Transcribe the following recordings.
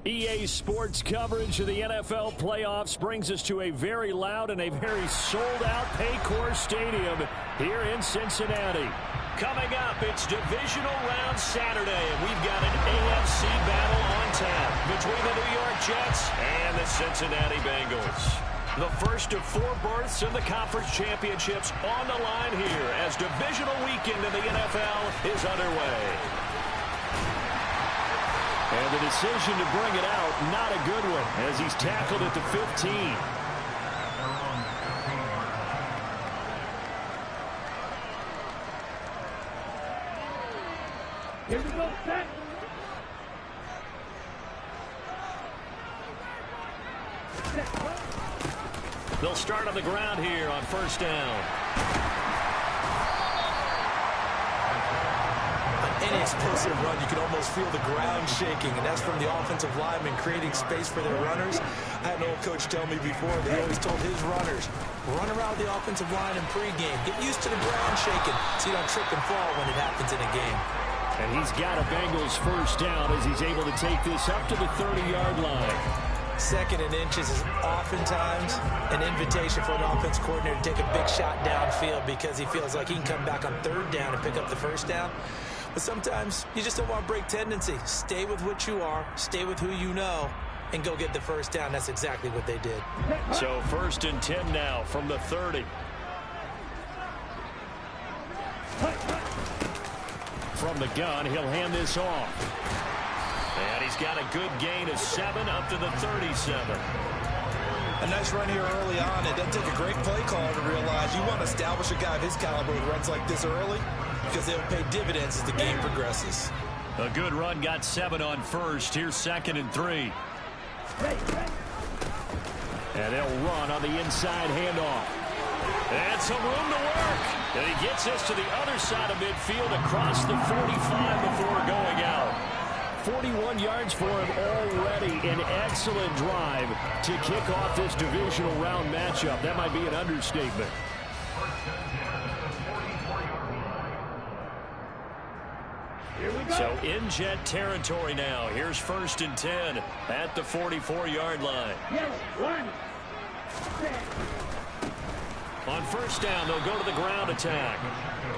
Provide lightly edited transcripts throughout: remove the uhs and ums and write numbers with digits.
EA Sports coverage of the NFL playoffs brings us to a very loud and a very sold-out Paycor Stadium here in Cincinnati. Coming up, it's Divisional Round Saturday, and we've got an AFC battle on tap between the New York Jets and the Cincinnati Bengals. The first of 4 berths in the conference championships on the line here as divisional weekend in the NFL is underway. And the decision to bring it out, not a good one, as he's tackled at the 15. Here we go, set. They'll start on the ground here on first down. Any explosive run, you can almost feel the ground shaking, and that's from the offensive linemen creating space for their runners. I had an old coach tell me before that he always told his runners, run around the offensive line in pregame. Get used to the ground shaking so you don't trip and fall when it happens in a game. And he's got a Bengals first down as he's able to take this up to the 30-yard line. Second and inches is oftentimes an invitation for an offense coordinator to take a big shot downfield because he feels like he can come back on third down and pick up the first down. But sometimes you just don't want to break tendency. Stay with what you are, stay with who you know, and go get the first down. That's exactly what they did. So first and 10 now from the 30. From the gun, he'll hand this off. And he's got a good gain of 7 up to the 37. A nice run here early on. It doesn't take a great play caller to realize you want to establish a guy of his caliber with runs like this early because they'll pay dividends as the game progresses. A good run got 7 on first. Here's second and 3. And they'll run on the inside handoff. And some room to work. And he gets this to the other side of midfield across the 45 before going out. 41 yards for him already. An excellent drive to kick off this divisional round matchup. That might be an understatement. So in Jet territory now. Here's first and 10 at the 44-yard line. On first down, they'll go to the ground attack.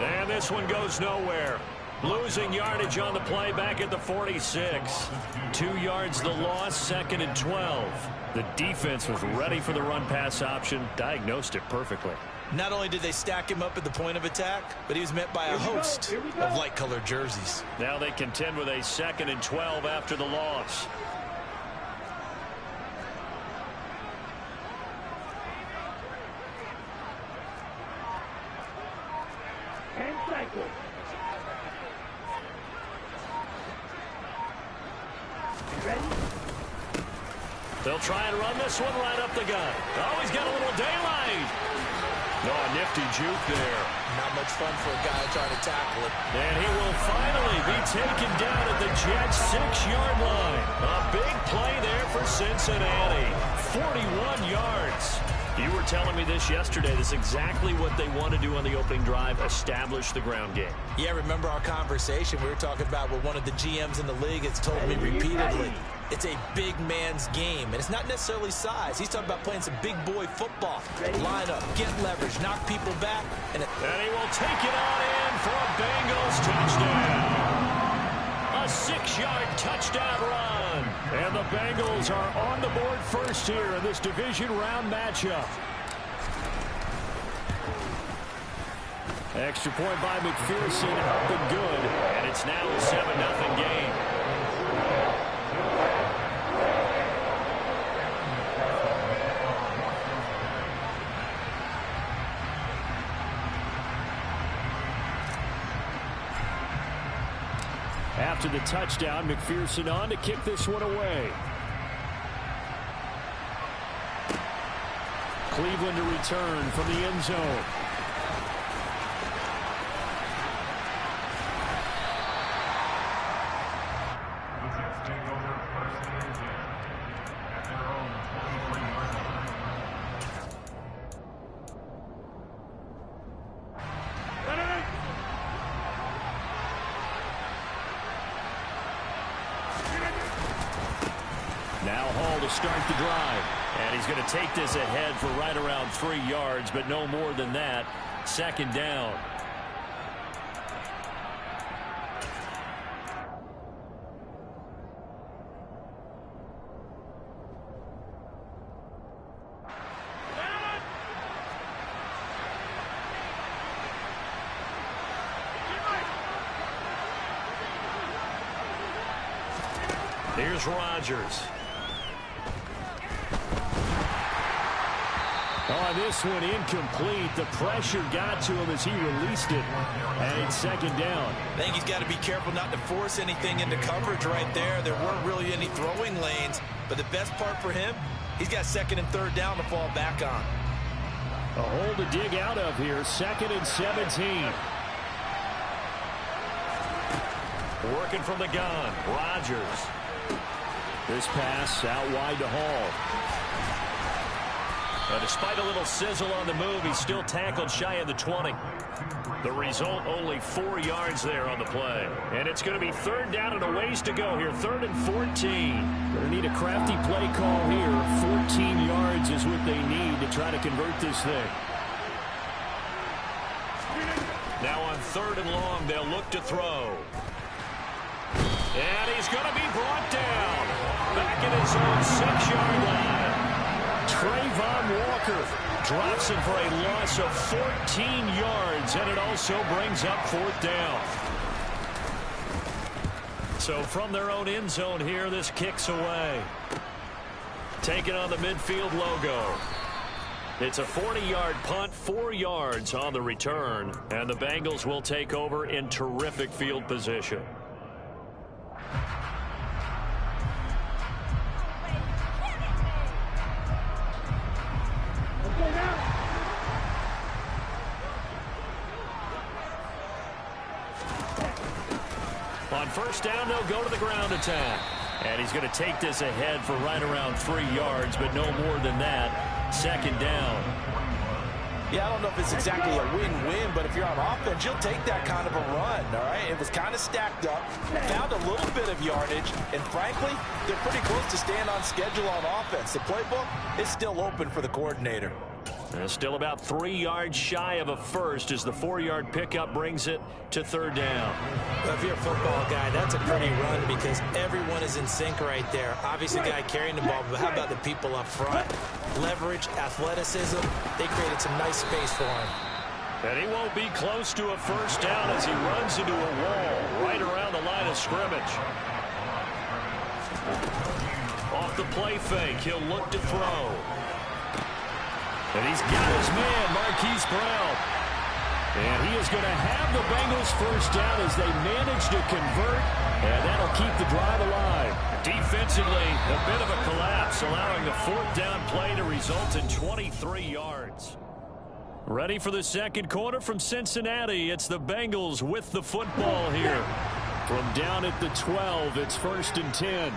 And this one goes nowhere. Losing yardage on the play back at the 46. 2 yards the loss, second and 12. The defense was ready for the run-pass option, diagnosed it perfectly. Not only did they stack him up at the point of attack, but he was met by a host of light-colored jerseys. Now they contend with a second and 12 after the loss. They'll try and run this one right up the gut. Oh, he's got a little daylight. No, a nifty juke there. Not much fun for a guy trying to tackle it. And he will finally be taken down at the Jets' 6-yard line. A big play there for Cincinnati. 41 yards. You were telling me this yesterday. This is exactly what they want to do on the opening drive, establish the ground game. Yeah, remember our conversation? We were talking about what one of the GMs in the league has told me repeatedly. It's a big man's game, and it's not necessarily size. He's talking about playing some big boy football. Line up, get leverage, knock people back. And he will take it on in for a Bengals touchdown. A 6-yard touchdown run. And the Bengals are on the board first here in this division round matchup. Extra point by McPherson, up and good. And it's now a 7-0 game. After the touchdown, McPherson on to kick this one away. Cleveland to return from the end zone. Now Hall to start the drive. And he's going to take this ahead for right around 3 yards, but no more than that. Second down. Here's Rodgers. On this one, incomplete. The pressure got to him as he released it. And it's second down. I think he's got to be careful not to force anything into coverage right there. There weren't really any throwing lanes. But the best part for him, he's got second and third down to fall back on. A hole to dig out of here. 2nd and 17. Working from the gun. Rodgers. This pass out wide to Hall. But despite a little sizzle on the move, he's still tackled shy of the 20. The result, only 4 yards there on the play. And it's going to be third down and a ways to go here. 3rd and 14. Going to need a crafty play call here. 14 yards is what they need to try to convert this thing. Now on 3rd and long, they'll look to throw. And he's going to be brought down. Back at his own 6-yard line. Trayvon Walker drops him for a loss of 14 yards, and it also brings up 4th down. So from their own end zone here, this kicks away. Taking on the midfield logo. It's a 40-yard punt, 4 yards on the return, and the Bengals will take over in terrific field position. On 1st down, they'll go to the ground attack. And he's going to take this ahead for right around 3 yards, but no more than that. 2nd down. Yeah, I don't know if it's exactly a win-win, but if you're on offense, you'll take that kind of a run, all right? It was kind of stacked up, found a little bit of yardage, and frankly, they're pretty close to staying on schedule on offense. The playbook is still open for the coordinator. And still about 3 yards shy of a first as the 4-yard pickup brings it to 3rd down. Well, if you're a football guy, that's a pretty run because everyone is in sync right there. Obviously, the guy carrying the ball, but how about the people up front? Leverage, athleticism, they created some nice space for him. And he won't be close to a 1st down as he runs into a wall right around the line of scrimmage. Off the play fake, he'll look to throw. And he's got his man, Marquise Brown. And he is going to have the Bengals 1st down as they manage to convert, and that'll keep the drive alive. Defensively, a bit of a collapse, allowing the 4th down play to result in 23 yards. Ready for the 2nd quarter from Cincinnati. It's the Bengals with the football here. From down at the 12, it's 1st and 10.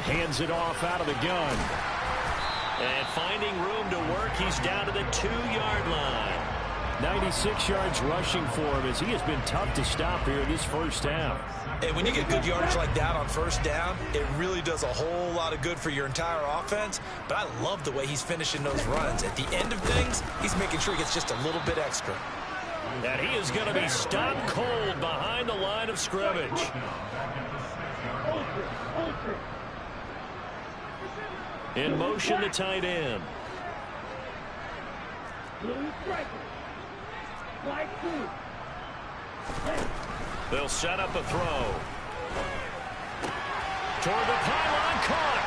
Hands it off out of the gun. And finding room to work, he's down to the 2-yard line. 96 yards rushing for him as he has been tough to stop here in this 1st half. And when you get good yardage like that on 1st down, it really does a whole lot of good for your entire offense. But I love the way he's finishing those runs. At the end of things, he's making sure he gets just a little bit extra. And he is going to be stopped cold behind the line of scrimmage. In motion, the tight end. They'll set up a throw. Toward the pylon, caught.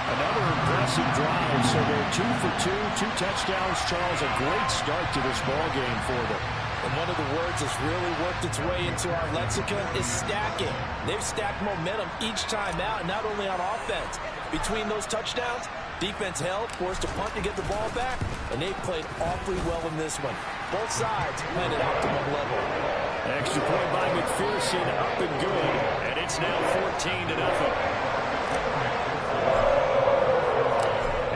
Another impressive drive, so they're 2 for 2, 2 touchdowns. Charles, a great start to this ball game for them. And one of the words that's really worked its way into our lexicon is stacking. They've stacked momentum each time out, not only on offense. Between those touchdowns, defense held, forced a punt to get the ball back, and they played awfully well in this one. Both sides playing at optimum level. Extra point by McPherson, up and good, and it's now 14-0.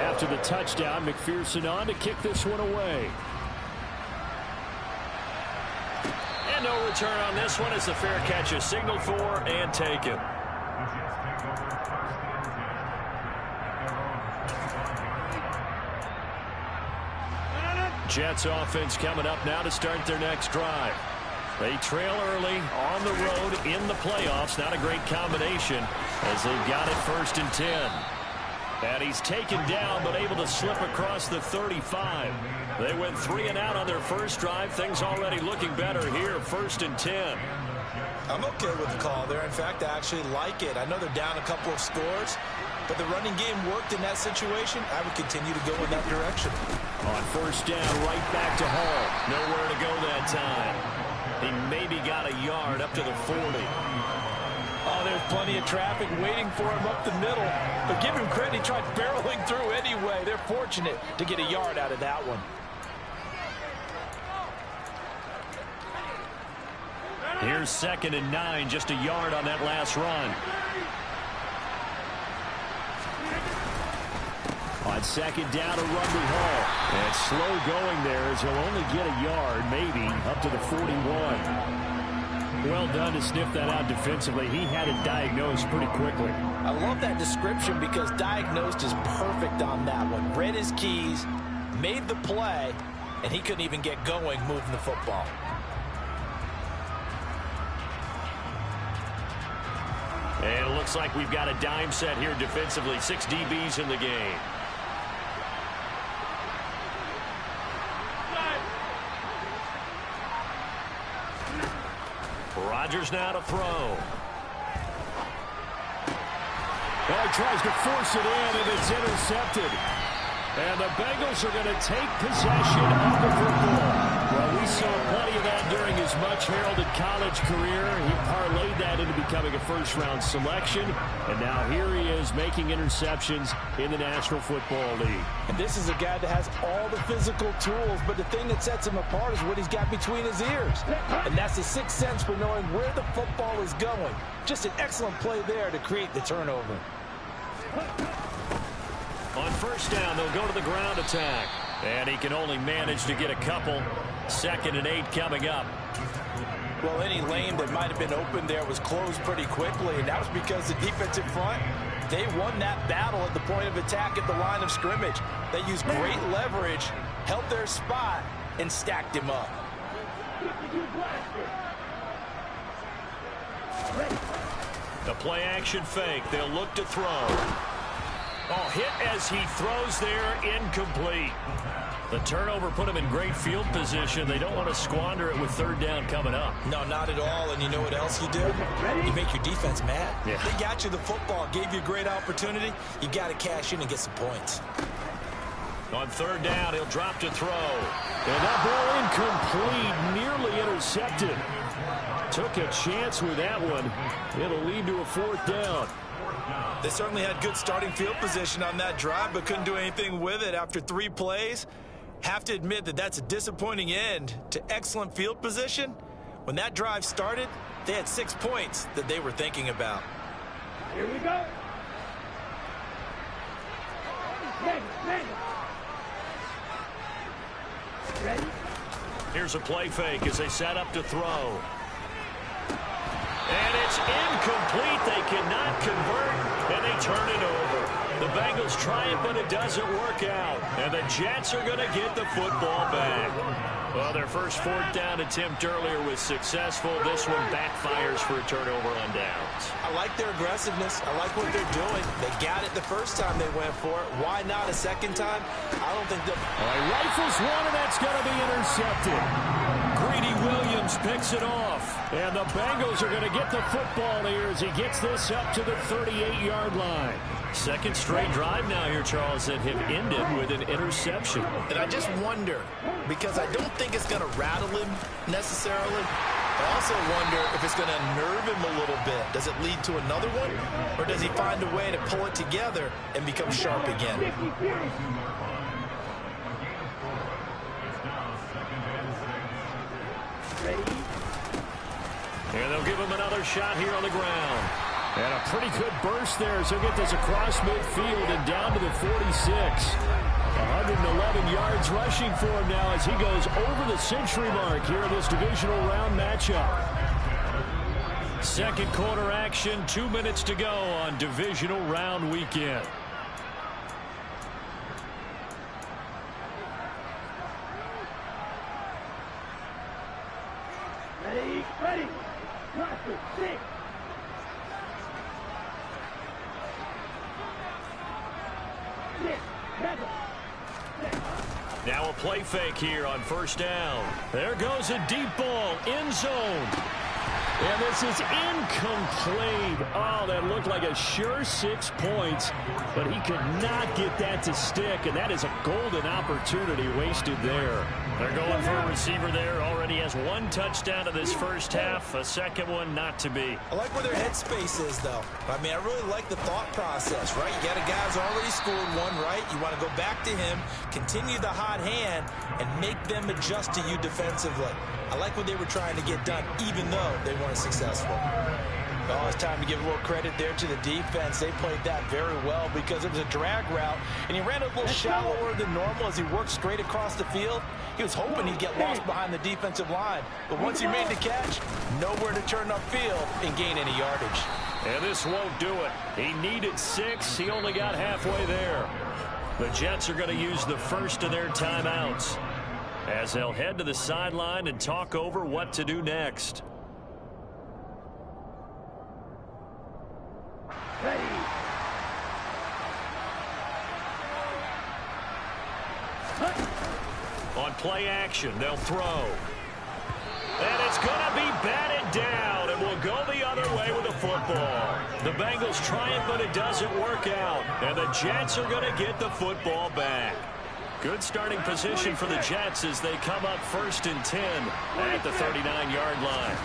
After the touchdown, McPherson on to kick this one away. And And no return on this one as the fair catch is signaled for and taken. Jets offense coming up now to start their next drive. They trail early on the road in the playoffs. Not a great combination as they've got it 1st and 10. And he's taken down but able to slip across the 35. They went 3 and out on their first drive. Things already looking better here. 1st and 10. I'm okay with the call there. In fact, I actually like it. I know they're down a couple of scores, but the running game worked in that situation. I would continue to go in that direction. On 1st down, right back to Hall. Nowhere to go that time. He maybe got a yard up to the 40. Oh, there's plenty of traffic waiting for him up the middle. But give him credit, he tried barreling through anyway. They're fortunate to get a yard out of that one. Here's 2nd and 9, just a yard on that last run. On 2nd down, a run with Hall. And it's slow going there as he'll only get a yard, maybe, up to the 41. Well done to sniff that out defensively. He had it diagnosed pretty quickly. I love that description because diagnosed is perfect on that one. Read his keys, made the play, and he couldn't even get going moving the football. And it looks like we've got a dime set here defensively. 6 DBs in the game. Rodgers now to throw. Well, he tries to force it in, and it's intercepted. And the Bengals are going to take possession of the football. Well, we saw plenty of that during his much-heralded college career. He parlayed that into becoming a first-round selection. And now here he is making interceptions in the National Football League. And this is a guy that has all the physical tools, but the thing that sets him apart is what he's got between his ears. And that's the sixth sense for knowing where the football is going. Just an excellent play there to create the turnover. On 1st down, they'll go to the ground attack. And he can only manage to get a couple. 2nd and 8 coming up. Well, any lane that might have been open there was closed pretty quickly, and that was because the defensive front, they won that battle at the point of attack at the line of scrimmage. They used great leverage, held their spot, and stacked him up. The play action fake. They'll look to throw. Oh, hit as he throws there, incomplete. The turnover put him in great field position. They don't want to squander it with 3rd down coming up. No, not at all. And you know what else you do? You make your defense mad. Yeah. They got you the football, gave you a great opportunity. You got to cash in and get some points. On 3rd down, he'll drop to throw. And that ball incomplete, nearly intercepted. Took a chance with that one. It'll lead to a 4th down. They certainly had good starting field position on that drive, but couldn't do anything with it after 3 plays. Have to admit that that's a disappointing end to excellent field position. When that drive started, they had 6 points that they were thinking about. Here we go. Ready? Here's a play fake as they set up to throw. And it's incomplete. They cannot convert, and they turn it over. The Bengals try it, but it doesn't work out. And the Jets are going to get the football back. Well, their first 4th down attempt earlier was successful. This one backfires for a turnover on downs. I like their aggressiveness. I like what they're doing. They got it the first time they went for it. Why not a second time? I don't think they'll... All right, rifles one, and that's going to be intercepted. Greedy Williams picks it off. And the Bengals are going to get the football here as he gets this up to the 38-yard line. 2nd straight drive now here, Charles, that have ended with an interception. And I just wonder, because I don't think it's going to rattle him necessarily. I also wonder if it's going to nerve him a little bit. Does it lead to another one? Or does he find a way to pull it together and become sharp again? And they'll give him another shot here on the ground. And a pretty good burst there as he'll get this across midfield and down to the 46. 111 yards rushing for him now as he goes over the century mark here in this divisional round matchup. Second quarter action, 2 minutes to go on divisional round weekend. Ready, ready. Mark it, 6. Now a play fake here on first down. There goes a deep ball, end zone. And this is incomplete. Oh, that looked like a sure 6 points, but he could not get that to stick, and that is a golden opportunity wasted there. They're going for a receiver there. Already has 1 touchdown in this first half, a second one not to be. I like where their headspace is, though. I mean, I really like the thought process, right? You got a guy who's already scored one, right? You want to go back to him, continue the hot hand, and make them adjust to you defensively. I like what they were trying to get done, even though they weren't successful. Oh, it's time to give a little credit there to the defense. They played that very well because it was a drag route, and he ran a little shallower than normal as he worked straight across the field. He was hoping he'd get lost behind the defensive line, but once he made the catch, nowhere to turn upfield and gain any yardage. And this won't do it. He needed 6. He only got halfway there. The Jets are going to use the first of their timeouts as they'll head to the sideline and talk over what to do next. Ready. On play action, they'll throw. And it's going to be batted down, and will go the other way with the football. The Bengals trying, but it doesn't work out. And the Jets are going to get the football back. Good starting position for the Jets as they come up 1st and 10 at the 39-yard line.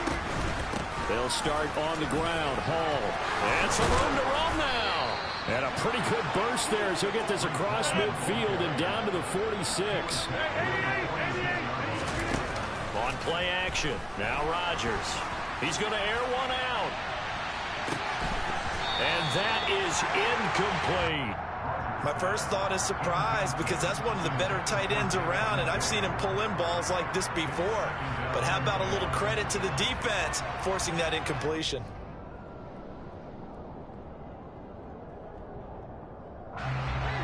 They'll start on the ground. Hall. And some room to run now. And a pretty good burst there as he'll get this across midfield and down to the 46. On play action. Now Rodgers. He's going to air one out. And that is incomplete. My first thought is surprise because that's one of the better tight ends around, and I've seen him pull in balls like this before. But how about a little credit to the defense forcing that incompletion?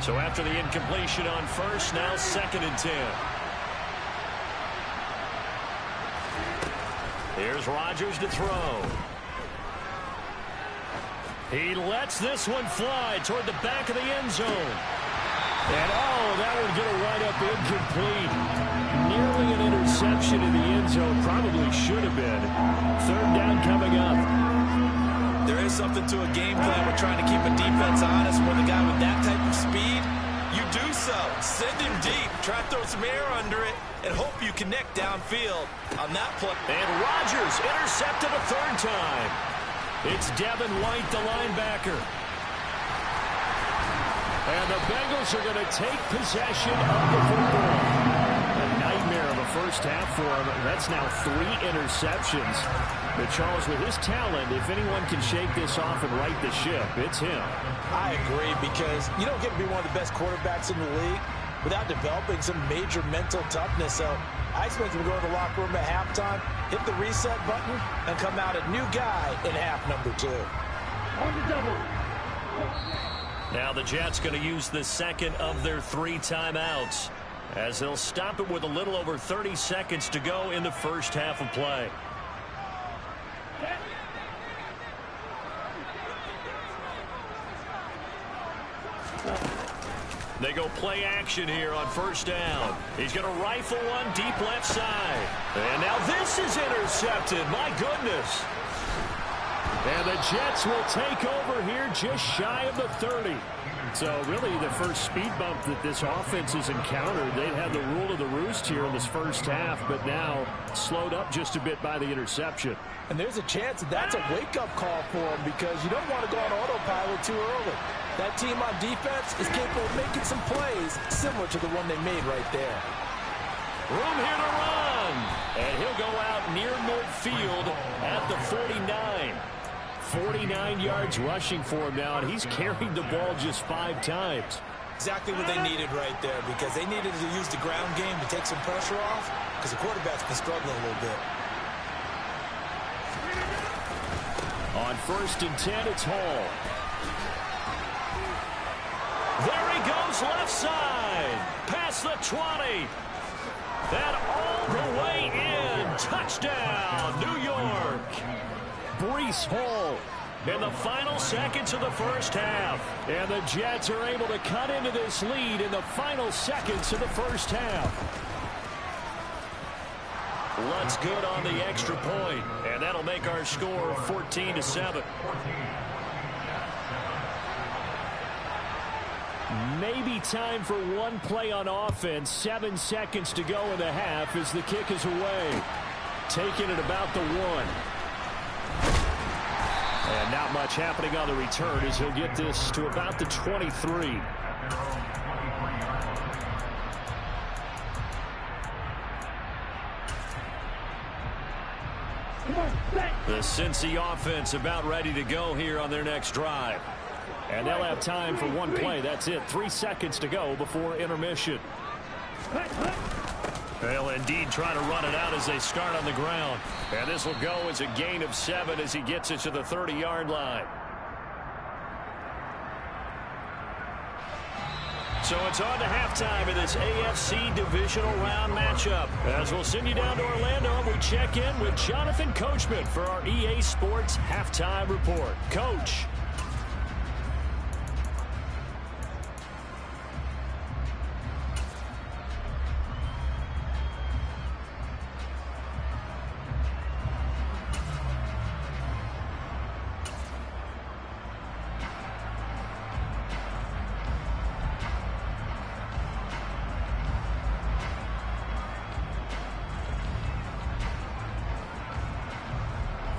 So after the incompletion on first, now 2nd and 10. Here's Rodgers to throw. He lets this one fly toward the back of the end zone. And, oh, that one's going to wind up incomplete. Nearly an interception in the end zone. Probably should have been. 3rd down coming up. There is something to a game plan. We're trying to keep a defense honest with a guy with that type of speed. You do so. Send him deep. Try to throw some air under it and hope you connect downfield on that play. And Rodgers intercepted a 3rd time. It's Devin White, the linebacker. And the Bengals are going to take possession of the football. A nightmare of a first half for him. That's now 3 interceptions. But Charles, with his talent, if anyone can shake this off and right the ship, it's him. I agree, because you don't get to be one of the best quarterbacks in the league without developing some major mental toughness. So I expect him to go to the locker room at halftime, hit the reset button, and come out a new guy in half number 2. On the double. Now the Jets going to use the second of their 3 timeouts as they'll stop it with a little over 30 seconds to go in the first half of play. They go play action here on first down. He's going to rifle one deep left side. And now this is intercepted. My goodness. And the Jets will take over here just shy of the 30. So really the first speed bump that this offense has encountered. They'd had the rule of the roost here in this first half, but now slowed up just a bit by the interception. And there's a chance that that's a wake-up call for him, because you don't want to go on autopilot too early. That team on defense is capable of making some plays similar to the one they made right there. Room here to run. And he'll go out near midfield at the 49. 49 yards rushing for him now, and he's carried the ball just 5 times. exactly what they needed right there, because they needed to use the ground game to take some pressure off, because the quarterback's been struggling a little bit. On 1st and 10, it's Hall. There he goes, left side. Past the 20. And all the way in. Touchdown, New York. Breece Hall in the final seconds of the first half. And the Jets are able to cut into this lead in the final seconds of the first half. Lutz good on the extra point, and that'll make our score 14-7. Maybe time for one play on offense. 7 seconds to go in the half as the kick is away. Taking it about the 1. And not much happening on the return as he'll get this to about the 23. The Cincy offense about ready to go here on their next drive. And they'll have time for one play. That's it. 3 seconds to go before intermission. They'll indeed try to run it out as they start on the ground. And this will go as a gain of 7 as he gets it to the 30-yard line. So it's on to halftime in this AFC divisional round matchup. As we'll send you down to Orlando, and we check in with Jonathan Coachman for our EA Sports Halftime Report. Coach.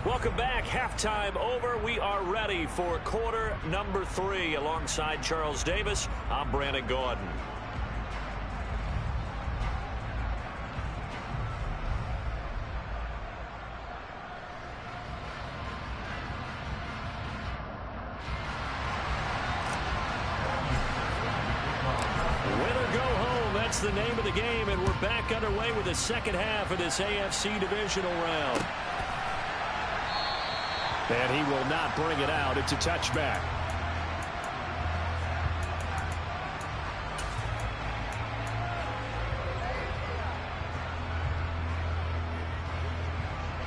Welcome back. Halftime over. We are ready for quarter number 3. Alongside Charles Davis, I'm Brandon Gordon. Winner go home. That's the name of the game, and we're back underway with the second half of this AFC divisional round. And he will not bring it out. It's a touchback.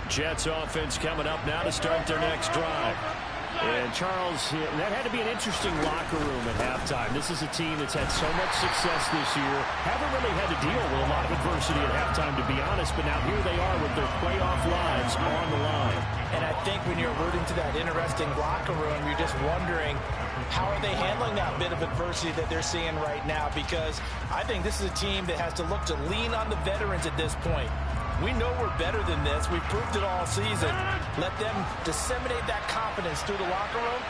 Jets offense coming up now to start their next drive. And Charles, that had to be an interesting locker room at halftime. This is a team that's had so much success this year. Haven't really had to deal with a lot of adversity at halftime, to be honest. But now here they are with their playoff lives on the line. And I think when you're alluding to that interesting locker room, you're just wondering, how are they handling that bit of adversity that they're seeing right now? Because I think this is a team that has to look to lean on the veterans at this point. We know we're better than this. We've proved it all season. Let them disseminate that confidence through the locker room.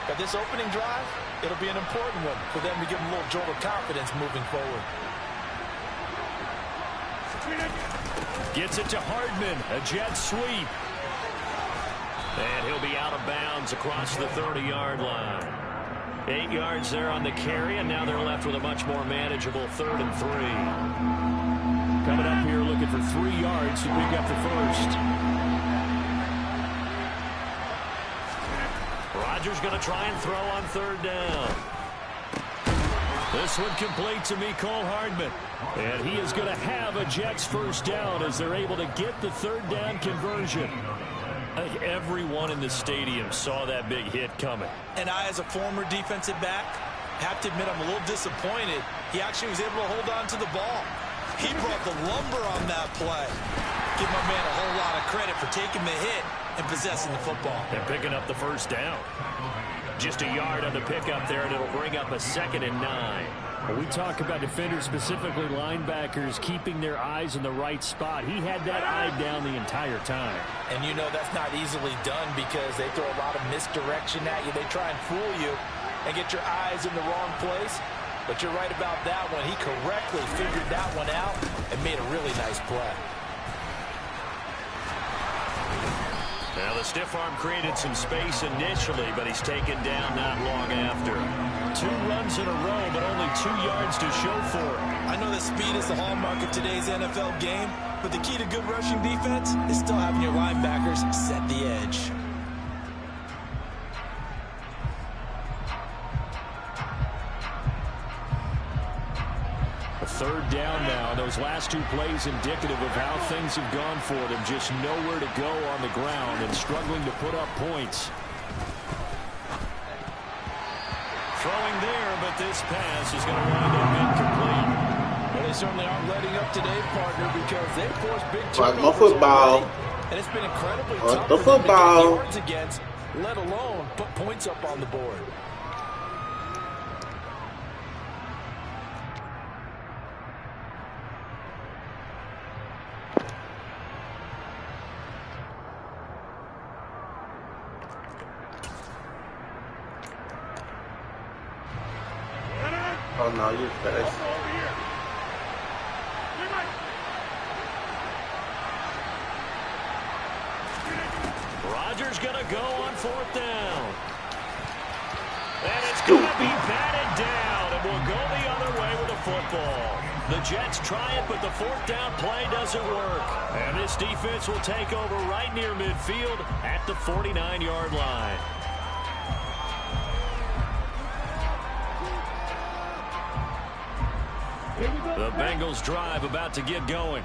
But this opening drive, it'll be an important one for them to give them a little jolt of confidence moving forward. Gets it to Hardman. A jet sweep. And he'll be out of bounds across the 30-yard line. 8 yards there on the carry, and now they're left with a much more manageable 3rd and 3. Coming up here looking for 3 yards to pick up the first. Rodgers going to try and throw on 3rd down. This one complete to Mecole Hardman. And he is going to have a Jets first down as they're able to get the 3rd down conversion. I think everyone in the stadium saw that big hit coming. And I, as a former defensive back, have to admit I'm a little disappointed. He actually was able to hold on to the ball. He brought the lumber on that play. Give my man a whole lot of credit for taking the hit and possessing the football. And picking up the first down. Just a yard on the pickup there, and it'll bring up a 2nd and 9. When we talk about defenders, specifically linebackers, keeping their eyes in the right spot, he had that eye down the entire time. And you know that's not easily done because they throw a lot of misdirection at you. They try and fool you and get your eyes in the wrong place. But you're right about that one. He correctly figured that one out and made a really nice play. Well, the stiff arm created some space initially, but he's taken down not long after. 2 runs in a row, but only 2 yards to show for it. I know that speed is the hallmark of today's NFL game, but the key to good rushing defense is still having your linebackers set the edge. A 3rd down now. Those last 2 plays indicative of how things have gone for them. Just nowhere to go on the ground and struggling to put up points. Throwing there, but this pass is going to wind up incomplete. Well, they certainly aren't letting up today, partner, because they've forced big Like turnovers my football. already, and it's been incredibly tough The for them to get football. yards against, let alone put points up on the board. Oh no, you're fast. Rodgers going to go on 4th down. And it's going to be batted down, and we'll go the other way with the football. The Jets try it, but the 4th down play doesn't work. And this defense will take over right near midfield at the 49-yard line. The Bengals drive about to get going.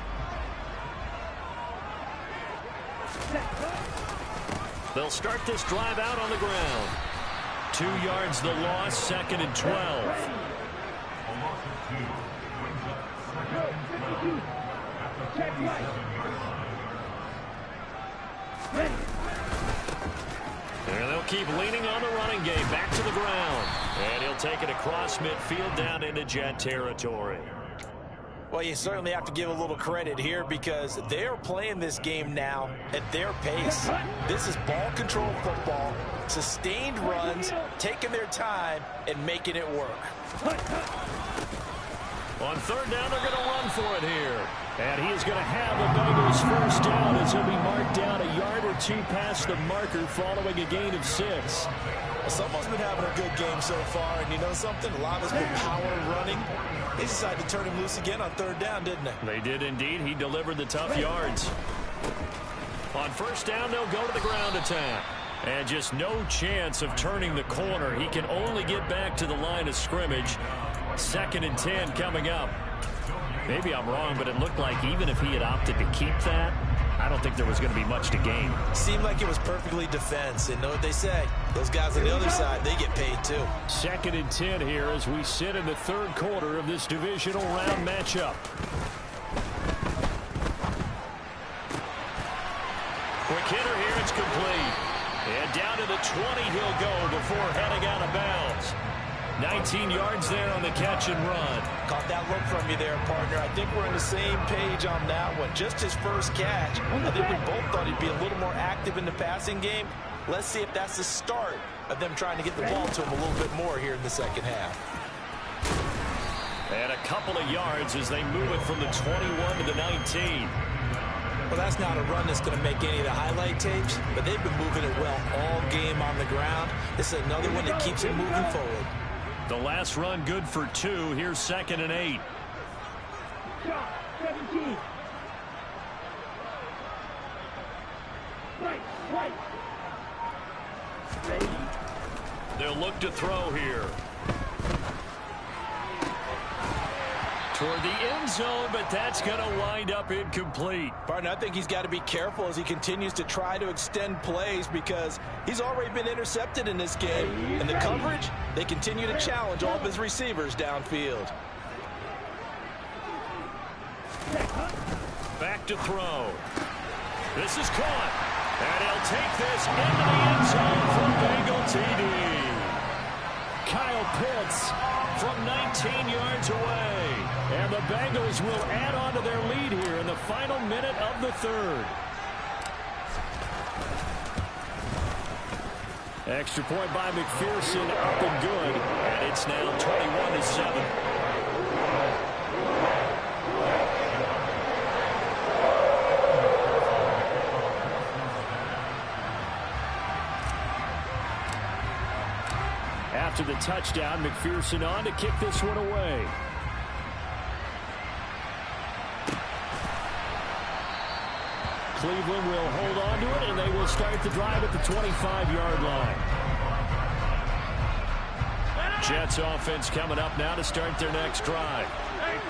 They'll start this drive out on the ground. 2 yards the loss, 2nd and 12. And they'll keep leaning on the running game. Back to the ground. And he'll take it across midfield down into Jet territory. Well, you certainly have to give a little credit here because they are playing this game now at their pace. This is ball control football, sustained runs, taking their time, and making it work. On 3rd down, they're going to run for it here. And he is going to have the Bengals 1st down as he'll be marked down a yard or 2 past the marker following a gain of 6. Someone's been having a good game so far, and you know something? A lot has been power running. They decided to turn him loose again on 3rd down, didn't they? They did indeed. He delivered the tough yards. On 1st down, they'll go to the ground attack. And just no chance of turning the corner. He can only get back to the line of scrimmage. 2nd and 10 coming up. Maybe I'm wrong, but it looked like even if he had opted to keep that, I don't think there was going to be much to gain. Seemed like it was perfectly defense. And know what they say? Those guys on the other side, they get paid too. 2nd and 10 here as we sit in the 3rd quarter of this divisional round matchup. Quick hitter here, it's complete. And down to the 20 he'll go before heading out of bounds. 19 yards there on the catch and run. Caught that look from you there, partner. I think we're on the same page on that one. Just his first catch. I think we both thought he'd be a little more active in the passing game. Let's see if that's the start of them trying to get the ball to him a little bit more here in the 2nd half. And a couple of yards as they move it from the 21 to the 19. Well, that's not a run that's going to make any of the highlight tapes, but they've been moving it well all game on the ground. This is another one that keeps it moving forward. The last run good for 2. Here's 2nd and 8. 17. Right. Ready. They'll look to throw here. Toward the end zone, but that's going to wind up incomplete. Partner, I think he's got to be careful as he continues to try to extend plays because he's already been intercepted in this game. And the coverage, they continue to challenge all of his receivers downfield. Back to throw. This is caught. And he'll take this into the end zone for Bengal TD. Kyle Pitts from 19 yards away. And the Bengals will add on to their lead here in the final minute of the 3rd. Extra point by McPherson, up and good. And it's now 21-7. After the touchdown, McPherson on to kick this one away. Cleveland will hold on to it, and they will start the drive at the 25-yard line. Jets offense coming up now to start their next drive.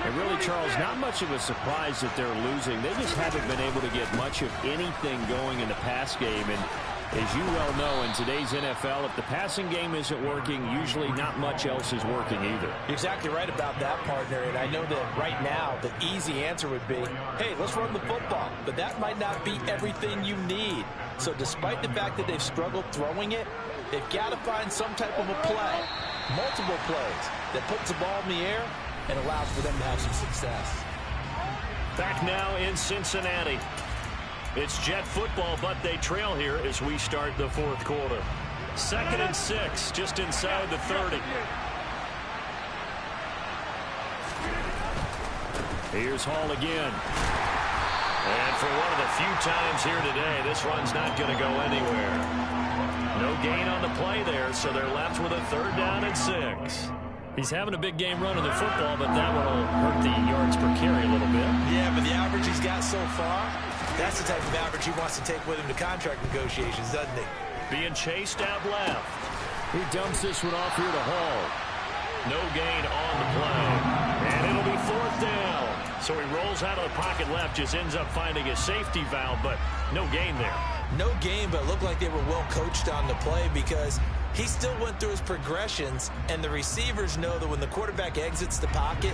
And really, Charles, not much of a surprise that they're losing. They just haven't been able to get much of anything going in the pass game. And as you well know, in today's NFL, if the passing game isn't working, usually not much else is working either. You're exactly right about that, partner. And I know that right now the easy answer would be, hey, let's run the football. But that might not be everything you need. So despite the fact that they've struggled throwing it, they've got to find some type of a play, multiple plays, that puts the ball in the air and allows for them to have some success. Back now in Cincinnati. It's Jet football, but they trail here as we start the fourth quarter. 2nd and 6, just inside the 30. Here's Hall again. And for one of the few times here today, this run's not going to go anywhere. No gain on the play there, so they're left with a 3rd down and 6. He's having a big game running the football, but that one will hurt the yards per carry a little bit. Yeah, but the average he's got so far, that's the type of average he wants to take with him to contract negotiations, doesn't he? Being chased out left. He dumps this one off here to Hall. No gain on the play. And it'll be 4th down. So he rolls out of the pocket left, just ends up finding a safety valve, but no gain there. No gain, but it looked like they were well coached on the play because he still went through his progressions, and the receivers know that when the quarterback exits the pocket,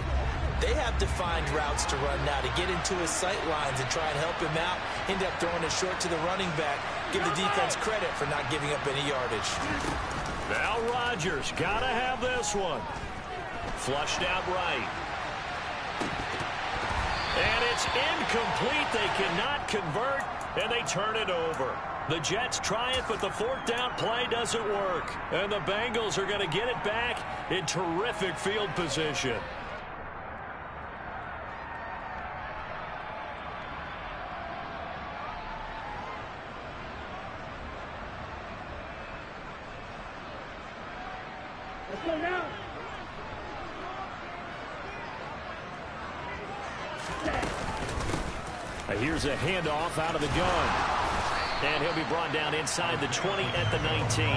they have defined routes to run now to get into his sight lines and try and help him out. End up throwing it short to the running back. Give the defense credit for not giving up any yardage. Now Rodgers got to have this one. Flushed out right. And it's incomplete. They cannot convert, and they turn it over. The Jets try it, but the 4th down play doesn't work. And the Bengals are going to get it back in terrific field position. Let's go now. Here's a handoff out of the gun. And he'll be brought down inside the 20 at the 19.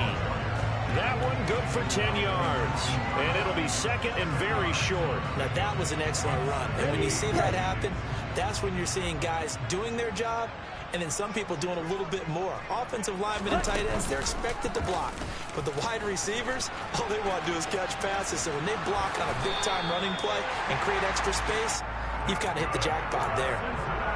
That one good for 10 yards. And it'll be 2nd and very short. Now, that was an excellent run. And when you see that happen, that's when you're seeing guys doing their job and then some people doing a little bit more. Offensive linemen and tight ends, they're expected to block. But the wide receivers, all they want to do is catch passes. So when they block on a big-time running play and create extra space, you've got to hit the jackpot there.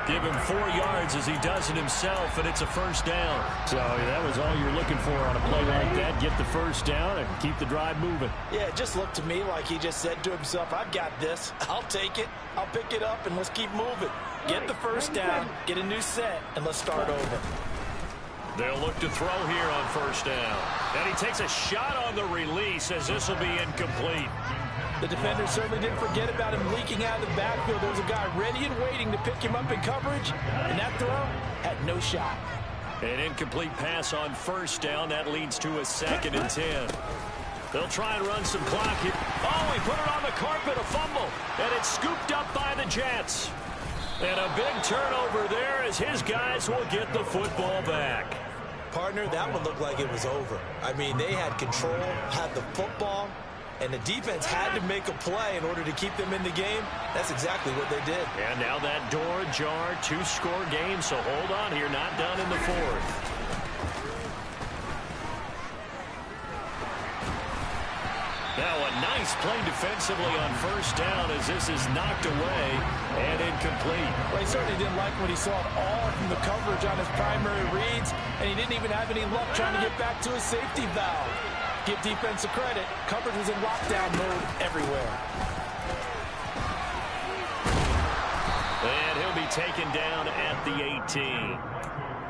Give him 4 yards as he does it himself, and it's a 1st down. So that was all you're looking for on a play like that. Get the 1st down and keep the drive moving. Yeah, it just looked to me like he just said to himself, I've got this. I'll take it. I'll pick it up, and let's keep moving. Get the 1st down, get a new set, and let's start over. They'll look to throw here on 1st down. And he takes a shot on the release as this will be incomplete. The defender certainly didn't forget about him leaking out of the backfield. There was a guy ready and waiting to pick him up in coverage, and that throw had no shot. An incomplete pass on 1st down. That leads to a 2nd and 10. They'll try and run some clock here. Oh, he put it on the carpet, a fumble, and it's scooped up by the Jets. And a big turnover there as his guys will get the football back. Partner, that one looked like it was over. I mean, they had control, had the football, and the defense had to make a play in order to keep them in the game. That's exactly what they did. And now that door ajar, 2-score game, so hold on here, not done in the 4th. Now a nice play defensively on 1st down as this is knocked away and incomplete. Well, he certainly didn't like what he saw at all from the coverage on his primary reads, and he didn't even have any luck trying to get back to his safety valve. Give defense a credit. Coverage was in lockdown mode everywhere. And he'll be taken down at the 18.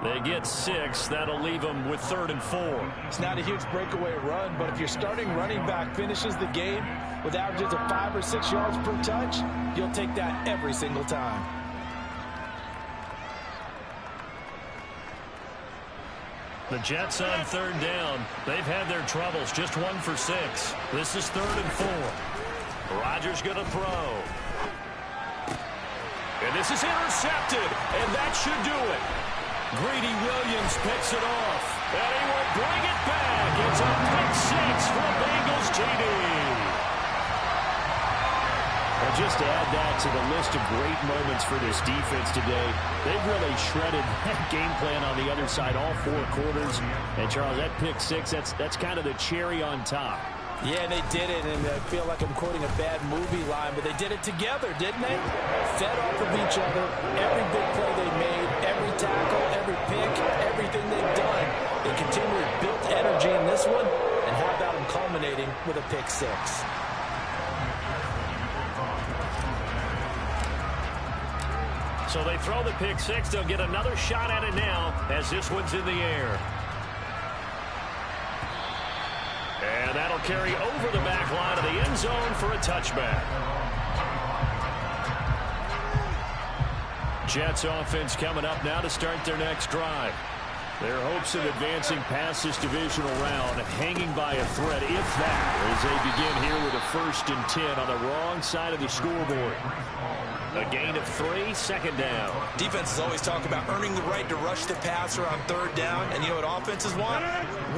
They get 6. That'll leave them with 3rd and 4. It's not a huge breakaway run, but if your starting running back finishes the game with averages of 5 or 6 yards per touch, you'll take that every single time. The Jets on third down. They've had their troubles. Just 1 for 6. This is 3rd and 4. Rodgers going to throw. And this is intercepted. And that should do it. Greedy Williams picks it off. And he will bring it back. It's a pick 6 for Bengals TD. And just to add that to the list of great moments for this defense today, they've really shredded that game plan on the other side all 4 quarters. And, Charles, that pick 6, that's kind of the cherry on top. Yeah, they did it, and I feel like I'm quoting a bad movie line, but they did it together, didn't they? Fed off of each other, every big play they made, every tackle, every pick, everything they've done. They continually built energy in this one, and how about them culminating with a pick 6? So they throw the pick 6. They'll get another shot at it now as this one's in the air. And that'll carry over the back line of the end zone for a touchback. Jets offense coming up now to start their next drive. Their hopes of advancing past this divisional round hanging by a thread, if that, as they begin here with a 1st and 10 on the wrong side of the scoreboard. A gain of 3, 2nd down. Defenses always talk about earning the right to rush the passer on 3rd down. And you know what offenses want?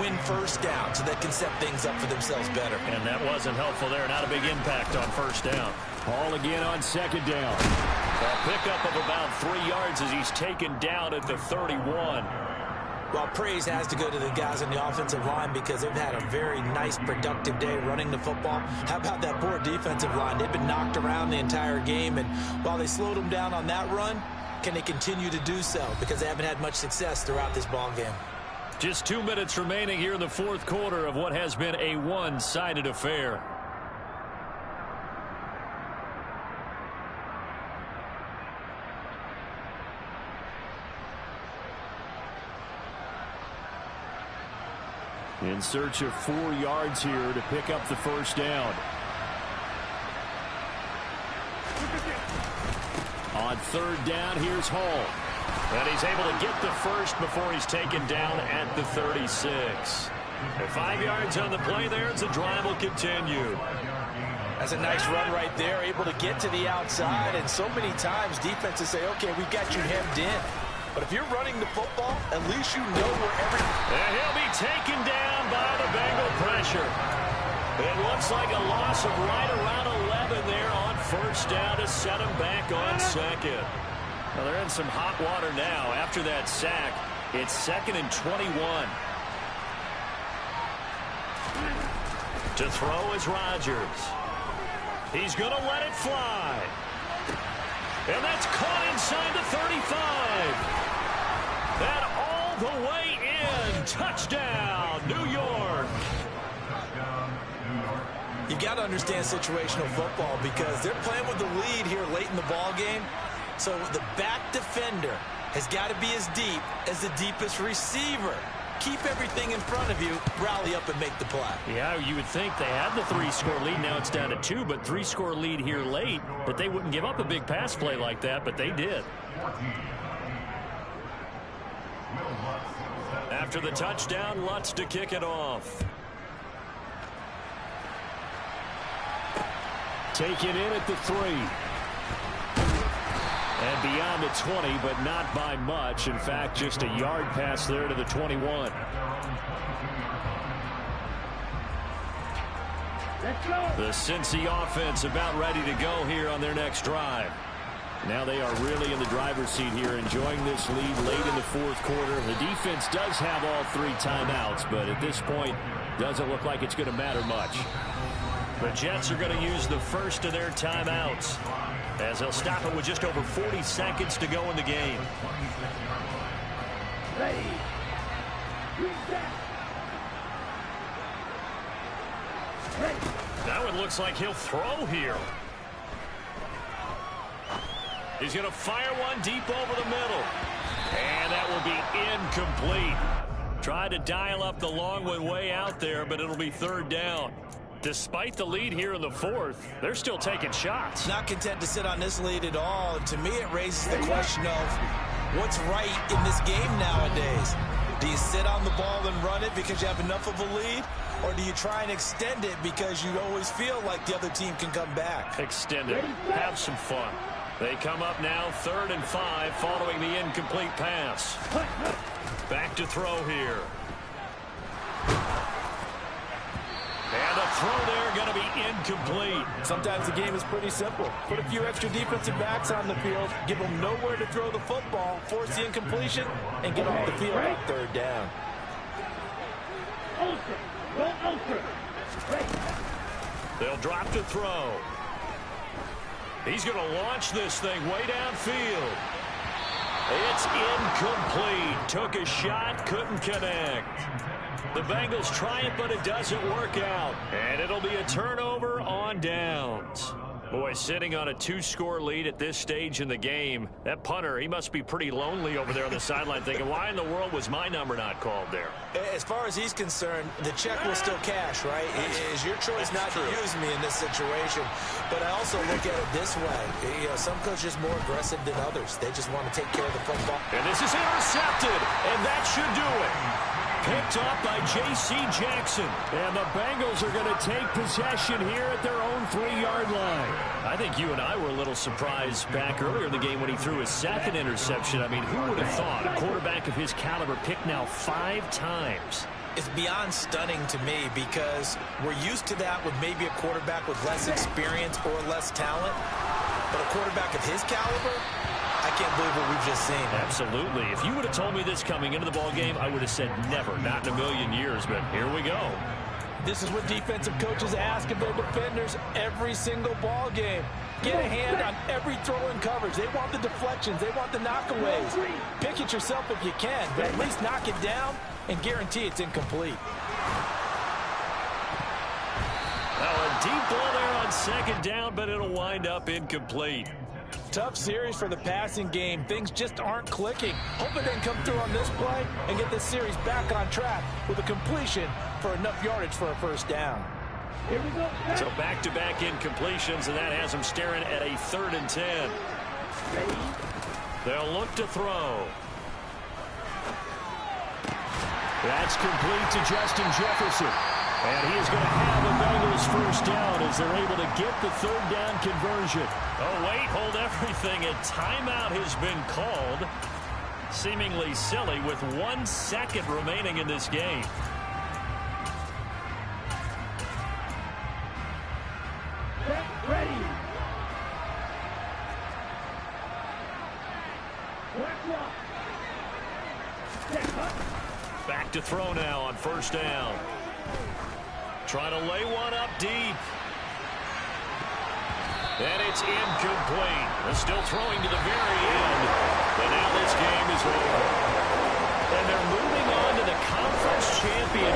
Win 1st down so they can set things up for themselves better. And that wasn't helpful there. Not a big impact on 1st down. Hall again on 2nd down. A pickup of about 3 yards as he's taken down at the 31. Well, praise has to go to the guys on the offensive line because they've had a very nice, productive day running the football. How about that poor defensive line? They've been knocked around the entire game, and while they slowed them down on that run, can they continue to do so? Because they haven't had much success throughout this ball game. Just 2 minutes remaining here in the 4th quarter of what has been a one-sided affair. In search of 4 yards here to pick up the 1st down. On 3rd down, here's Hall. And he's able to get the 1st before he's taken down at the 36. And 5 yards on the play there as the drive will continue. That's a nice run right there, able to get to the outside. And so many times defenses say, okay, we've got you hemmed in. But if you're running the football, at least you know where And he'll be taken down by the Bengal pressure. It looks like a loss of right around 11 there on 1st down to set him back on 2nd. Well, they're in some hot water now. After that sack, it's 2nd and 21. To throw is Rodgers. He's going to let it fly. And that's caught inside the 35. And all the way in. Touchdown, New York. You've got to understand situational football because they're playing with the lead here late in the ball game. So the back defender has got to be as deep as the deepest receiver. Keep everything in front of you, rally up and make the play. Yeah, you would think they had the 3-score lead. Now it's down to 2, but 3-score lead here late, that they wouldn't give up a big pass play like that, but they did. After the touchdown, Lutz to kick it off. Taken in at the 3. And beyond the 20, but not by much. In fact, just a yard pass there to the 21. The Cincy offense about ready to go here on their next drive. Now they are really in the driver's seat here, enjoying this lead late in the 4th quarter. The defense does have all 3 timeouts, but at this point, doesn't look like it's going to matter much. The Jets are going to use the first of their timeouts, as they'll stop it with just over 40 seconds to go in the game. Ready. Now it looks like he'll throw here. He's going to fire one deep over the middle. And that will be incomplete. Tried to dial up the long one way out there, but it'll be 3rd down. Despite the lead here in the 4th, they're still taking shots. Not content to sit on this lead at all. And to me, it raises the question of what's right in this game nowadays. Do you sit on the ball and run it because you have enough of a lead? Or do you try and extend it because you always feel like the other team can come back? Extend it. Have some fun. They come up now 3rd and 5 following the incomplete pass. Back to throw here. And a throw there going to be incomplete. Sometimes the game is pretty simple. Put a few extra defensive backs on the field, give them nowhere to throw the football, force the incompletion, and get off the field on 3rd down. They'll drop to throw. He's going to launch this thing way downfield. It's incomplete. Took a shot, couldn't connect. The Bengals try it, but it doesn't work out. And it'll be a turnover on downs. Boy, sitting on a 2-score lead at this stage in the game, that punter, he must be pretty lonely over there on the sideline thinking, why in the world was my number not called there? As far as he's concerned, the check will still cash, right? It is your choice not to use me in this situation. But I also look at it this way. You know, some coaches are more aggressive than others. They just want to take care of the football. And this is intercepted, and that should do it. Picked up by J.C. Jackson. And the Bengals are going to take possession here at their own 3-yard line. I think you and I were a little surprised back earlier in the game when he threw his 2nd interception. I mean, who would have thought a quarterback of his caliber picked now 5 times? It's beyond stunning to me because we're used to that with maybe a quarterback with less experience or less talent. But a quarterback of his caliber, I can't believe what we've just seen. Absolutely. If you would have told me this coming into the ball game, I would have said never, not in a million years, but here we go. This is what defensive coaches ask of their defenders every single ball game. Get a hand on every throw in coverage. They want the deflections. They want the knockaways. Pick it yourself if you can, but at least knock it down and guarantee it's incomplete. Now a deep ball there on 2nd down, but it'll wind up incomplete. Tough series for the passing game. Things just aren't clicking. Hope it didn't come through on this play and get this series back on track with a completion for enough yardage for a 1st down. Here we go. So back-to-back incompletions, and that has them staring at a 3rd and 10. They'll look to throw. That's complete to Justin Jefferson. And he is going to have the Bengals 1st down as they're able to get the 3rd down conversion. Oh, wait, hold everything. A timeout has been called. Seemingly silly with 1 second remaining in this game. Ready. Back to throw now on 1st down. Trying to lay one up deep. And it's incomplete. They're still throwing to the very end. But now this game is over. And they're moving on to the conference championship